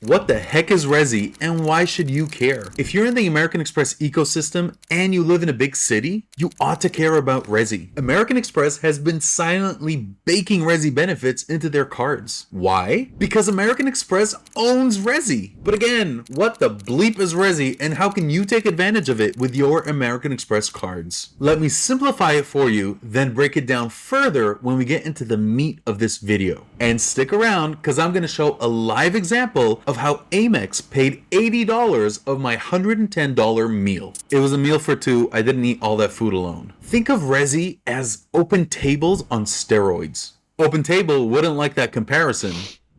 What the heck is Resy and why should you care? If you're in the American Express ecosystem and you live in a big city, you ought to care about Resy. American Express has been silently baking Resy benefits into their cards. Why? Because American Express owns Resy. But again, what the bleep is Resy and how can you take advantage of it with your American Express cards? Let me simplify it for you, then break it down further when we get into the meat of this video. And stick around because I'm going to show a live example of how Amex paid $80 of my $110 meal. It was a meal for two. I didn't eat all that food alone. Think of Resy as open tables on steroids. Open Table wouldn't like that comparison.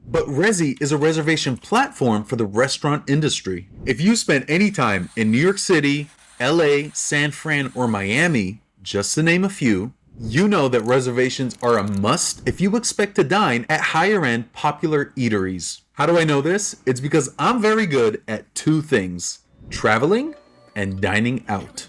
But Resy is a reservation platform for the restaurant industry. If you spend any time in New York City, LA, San Fran, or Miami, just to name a few, you know that reservations are a must if you expect to dine at higher-end popular eateries. How do I know this? It's because I'm very good at two things: traveling and dining out.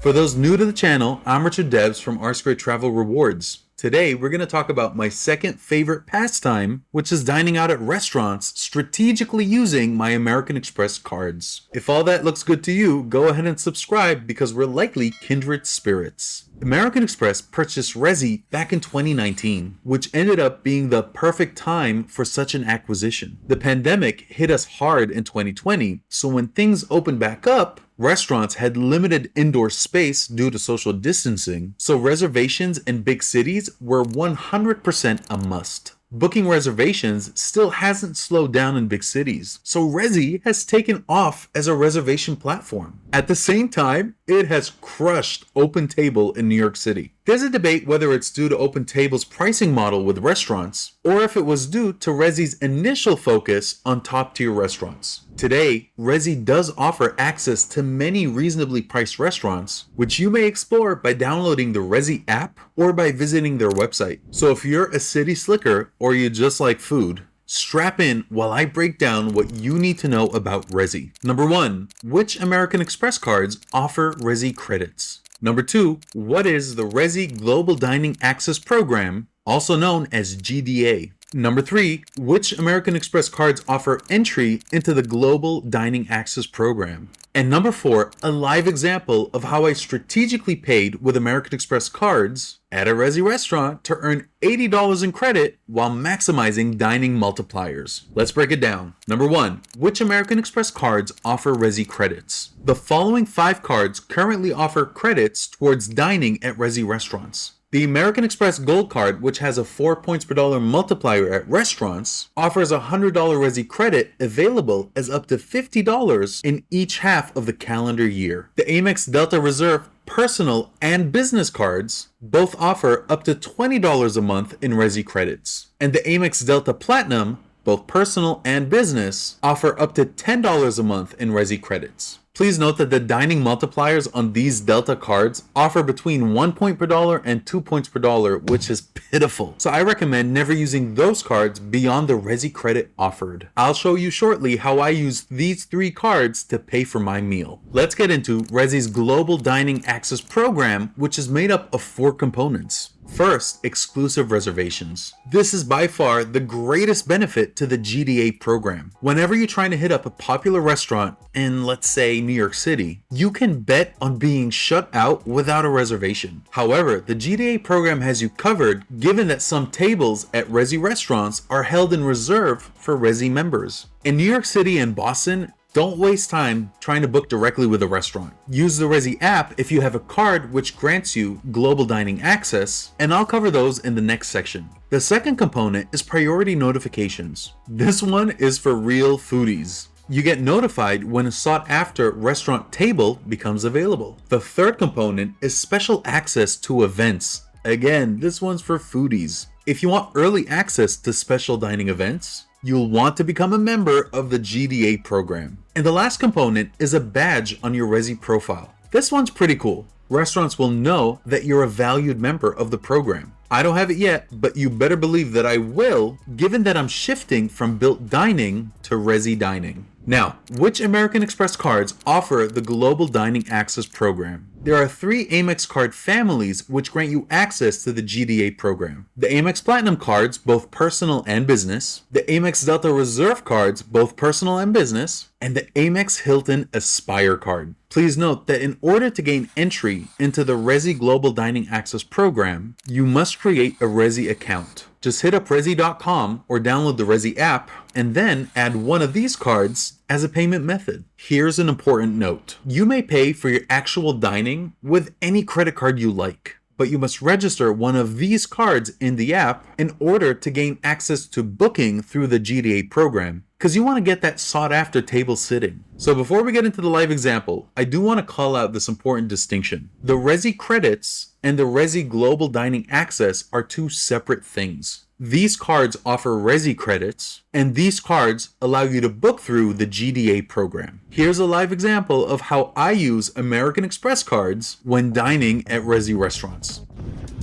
For those new to the channel, I'm Richard Debs from R Squared Travel Rewards. Today, we're going to talk about my second favorite pastime, which is dining out at restaurants strategically using my American Express cards. If all that looks good to you, go ahead and subscribe because we're likely kindred spirits. American Express purchased Resy back in 2019, which ended up being the perfect time for such an acquisition. The pandemic hit us hard in 2020, so when things opened back up, restaurants had limited indoor space due to social distancing, so reservations in big cities were 100% a must. Booking reservations still hasn't slowed down in big cities, so Resy has taken off as a reservation platform. At the same time, it has crushed Open Table in New York City. There's a debate whether it's due to Open Table's pricing model with restaurants, or if it was due to Resy's initial focus on top-tier restaurants. Today, Resy does offer access to many reasonably priced restaurants, which you may explore by downloading the Resy app or by visiting their website. So if you're a city slicker or you just like food, strap in while I break down what you need to know about Resy. Number 1, which American Express cards offer Resy credits? Number 2, what is the Resy Global Dining Access Program, also known as GDA? Number 3, which American Express cards offer entry into the Global Dining Access Program? And number 4, a live example of how I strategically paid with American Express cards at a Resy restaurant to earn $80 in credit while maximizing dining multipliers. Let's break it down. Number 1, which American Express cards offer Resy credits? The following 5 cards currently offer credits towards dining at Resy restaurants. The American Express Gold Card, which has a 4 points per dollar multiplier at restaurants, offers a $100 Resy credit available as up to $50 in each half of the calendar year. The Amex Delta Reserve Personal and Business cards both offer up to $20 a month in Resy credits. And the Amex Delta Platinum, both personal and business, offer up to $10 a month in Resy credits. Please note that the dining multipliers on these Delta cards offer between 1 point per dollar and 2 points per dollar, which is pitiful. So I recommend never using those cards beyond the Resy credit offered. I'll show you shortly how I use these 3 cards to pay for my meal. Let's get into Resy's Global Dining Access Program, which is made up of 4 components. First, exclusive reservations. This is by far the greatest benefit to the GDA program. Whenever you're trying to hit up a popular restaurant in, let's say, New York City, you can bet on being shut out without a reservation. However, the GDA program has you covered given that some tables at Resy restaurants are held in reserve for Resy members. In New York City and Boston, don't waste time trying to book directly with a restaurant. Use the Resy app if you have a card which grants you global dining access, and I'll cover those in the next section. The second component is priority notifications. This one is for real foodies. You get notified when a sought-after restaurant table becomes available. The third component is special access to events. Again, this one's for foodies. If you want early access to special dining events, you'll want to become a member of the GDA program. And the last component is a badge on your Resy profile. This one's pretty cool. Restaurants will know that you're a valued member of the program. I don't have it yet, but you better believe that I will, given that I'm shifting from built dining to Resy dining. Now, which American Express cards offer the Global Dining Access Program? There are 3 Amex card families which grant you access to the GDA program. The Amex Platinum cards, both personal and business, the Amex Delta Reserve cards, both personal and business, and the Amex Hilton Aspire card. Please note that in order to gain entry into the Resy Global Dining Access program, you must create a Resy account. Just hit up Resy.com or download the Resy app and then add one of these cards as a payment method. Here's an important note. You may pay for your actual dining with any credit card you like, but you must register one of these cards in the app in order to gain access to booking through the GDA program, because you want to get that sought after table sitting. So before we get into the live example, I do want to call out this important distinction. The Resy credits and the Resy Global Dining Access are 2 separate things. These cards offer Resy credits, and these cards allow you to book through the GDA program. Here's a live example of how I use American Express cards when dining at Resy restaurants.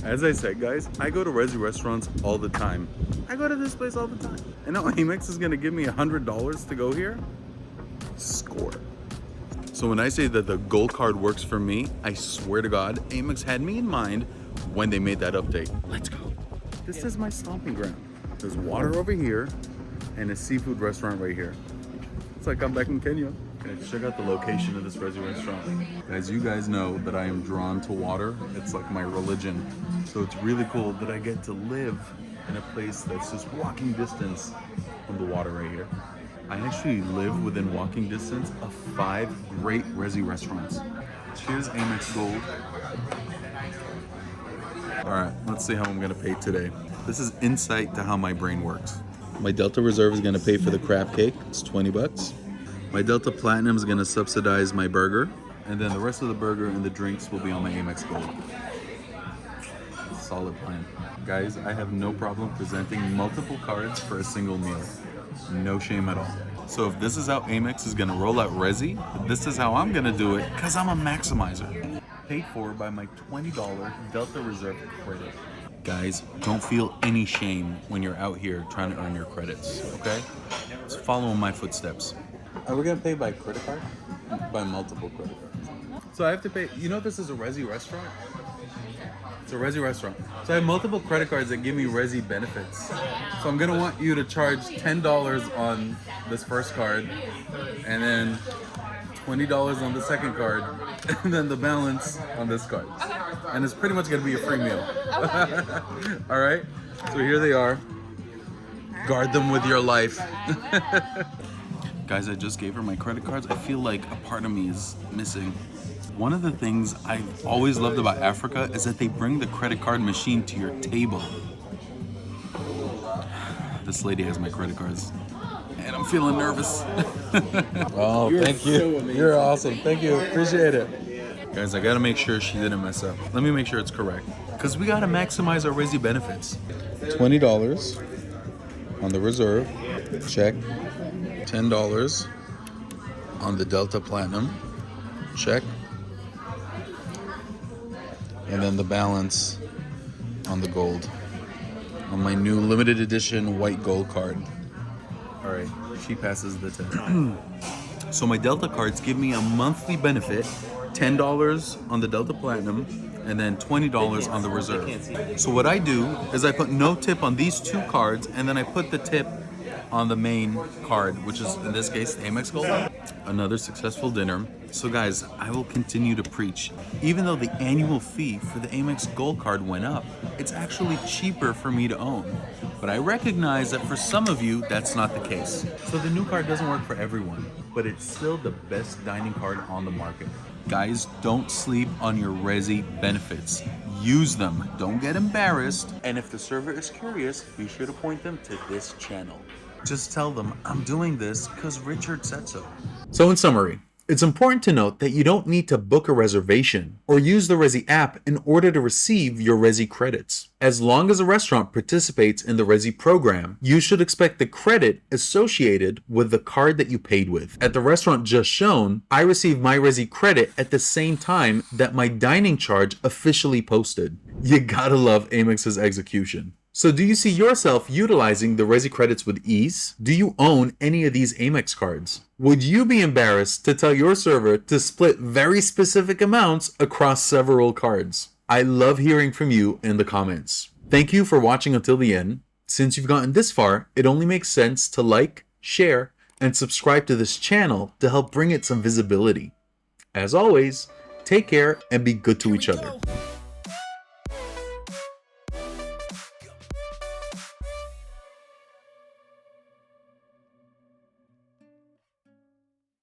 As I said, guys, I go to Resy restaurants all the time. I go to this place all the time. And now Amex is gonna give me $100 to go here? Score. So when I say that the gold card works for me, I swear to God, Amex had me in mind when they made that update. Let's go. This is my stomping ground. There's water over here and a seafood restaurant right here. It's like I'm back in Kenya. Okay, check out the location of this Resy restaurant. As you guys know that I am drawn to water. It's like my religion. So it's really cool that I get to live in a place that's just walking distance from the water right here. I actually live within walking distance of 5 great Resy restaurants. Cheers, Amex Gold. All right, let's see how I'm gonna pay today. This is insight to how my brain works. My Delta Reserve is gonna pay for the crab cake. It's 20 bucks. My Delta Platinum is gonna subsidize my burger. And then the rest of the burger and the drinks will be on my Amex Gold. Solid plan. Guys, I have no problem presenting multiple cards for a single meal. No shame at all. So if this is how Amex is gonna roll out Resy, this is how I'm gonna do it, because I'm a maximizer. Paid for by my $20 Delta Reserve credit. Guys, don't feel any shame when you're out here trying to earn your credits, okay? Just follow in my footsteps. Are we gonna pay by credit card? By multiple credit cards. So I have to pay, you know this is a Resy restaurant? It's a Resy restaurant. So I have multiple credit cards that give me Resy benefits. So I'm gonna want you to charge $10 on this first card, and then $20 on the second card, and then the balance on this card. And it's pretty much gonna be a free meal. All right, so here they are. Guard them with your life. Guys, I just gave her my credit cards. I feel like a part of me is missing. One of the things I've always loved about Africa is that they bring the credit card machine to your table. This lady has my credit cards, and I'm feeling nervous. Oh, thank you. So you're awesome. Thank you. Appreciate it. Guys, I gotta make sure she didn't mess up. Let me make sure it's correct, because we gotta maximize our Resy benefits. $20 on the Reserve, check. $10 on the Delta Platinum, check. And then the balance on the gold, on my new limited edition white gold card. All right, she passes the test. So my Delta cards give me a monthly benefit, $10 on the Delta Platinum, and then $20 on the Reserve. So what I do is I put no tip on these 2 cards, and then I put the tip on the main card, which is in this case the Amex Gold. Another successful dinner. So guys, I will continue to preach. Even though the annual fee for the Amex Gold card went up, it's actually cheaper for me to own. But I recognize that for some of you, that's not the case. So the new card doesn't work for everyone, but it's still the best dining card on the market. Guys, don't sleep on your Resy benefits. Use them. Don't get embarrassed. And if the server is curious, be sure to point them to this channel. Just tell them, I'm doing this because Richard said so. So in summary, it's important to note that you don't need to book a reservation or use the Resy app in order to receive your Resy credits. As long as a restaurant participates in the Resy program, you should expect the credit associated with the card that you paid with. At the restaurant just shown, I received my Resy credit at the same time that my dining charge officially posted. You gotta love Amex's execution. So do you see yourself utilizing the Resy credits with ease? Do you own any of these Amex cards? Would you be embarrassed to tell your server to split very specific amounts across several cards? I love hearing from you in the comments. Thank you for watching until the end. Since you've gotten this far, it only makes sense to like, share, and subscribe to this channel to help bring it some visibility. As always, take care and be good to each other.